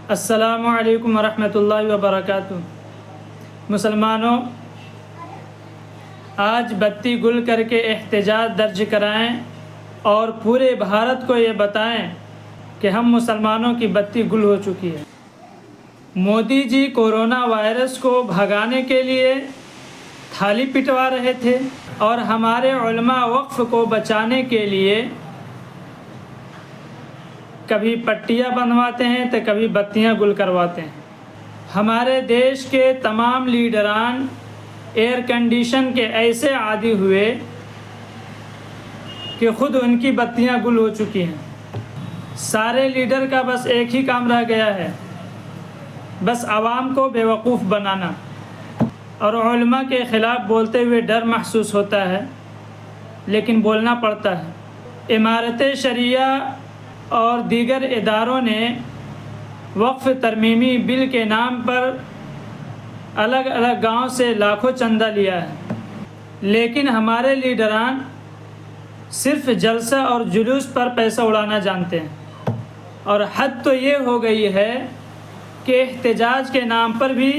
السلام علیکم ورحمۃ اللہ وبرکاتہ۔ مسلمانوں، آج بتی گل کر کے احتجاج درج کرائیں اور پورے بھارت کو یہ بتائیں کہ ہم مسلمانوں کی بتی گل ہو چکی ہے۔ مودی جی کورونا وائرس کو بھگانے کے لیے تھالی پٹوا رہے تھے اور ہمارے علماء وقف کو بچانے کے لیے کبھی پٹیاں بنواتے ہیں تو کبھی بتیاں گل کرواتے ہیں۔ ہمارے دیش کے تمام لیڈران ایئر کنڈیشن کے ایسے عادی ہوئے کہ خود ان کی بتیاں گل ہو چکی ہیں۔ سارے لیڈر کا بس ایک ہی کام رہ گیا ہے، بس عوام کو بیوقوف بنانا، اور علماء کے خلاف بولتے ہوئے ڈر محسوس ہوتا ہے، لیکن بولنا پڑتا ہے۔ امارت شریعہ اور دیگر اداروں نے وقف ترمیمی بل کے نام پر الگ الگ گاؤں سے لاکھوں چندہ لیا ہے، لیکن ہمارے لیڈران صرف جلسہ اور جلوس پر پیسہ اڑانا جانتے ہیں، اور حد تو یہ ہو گئی ہے کہ احتجاج کے نام پر بھی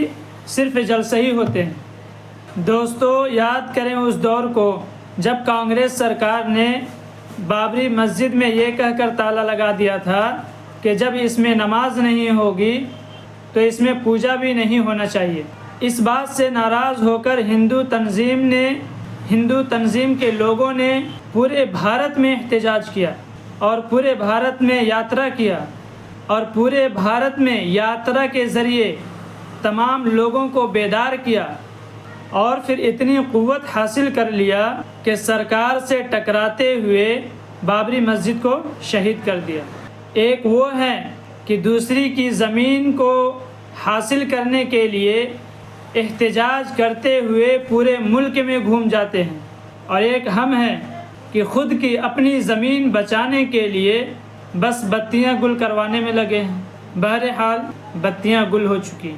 صرف جلسے ہی ہوتے ہیں۔ دوستو، یاد کریں اس دور کو جب کانگریس سرکار نے بابری مسجد میں یہ کہہ کر تالا لگا دیا تھا کہ جب اس میں نماز نہیں ہوگی تو اس میں پوجا بھی نہیں ہونا چاہیے۔ اس بات سے ناراض ہو کر ہندو تنظیم کے لوگوں نے پورے بھارت میں احتجاج کیا اور پورے بھارت میں یاترا کیا، اور پورے بھارت میں یاترا کے ذریعے تمام لوگوں کو بیدار کیا، اور پھر اتنی قوت حاصل کر لیا کہ سرکار سے ٹکراتے ہوئے بابری مسجد کو شہید کر دیا۔ ایک وہ ہیں کہ دوسری کی زمین کو حاصل کرنے کے لیے احتجاج کرتے ہوئے پورے ملک میں گھوم جاتے ہیں، اور ایک ہم ہیں کہ خود کی اپنی زمین بچانے کے لیے بس بتیاں گل کروانے میں لگے ہیں۔ بہرحال بتیاں گل ہو چکی ہیں۔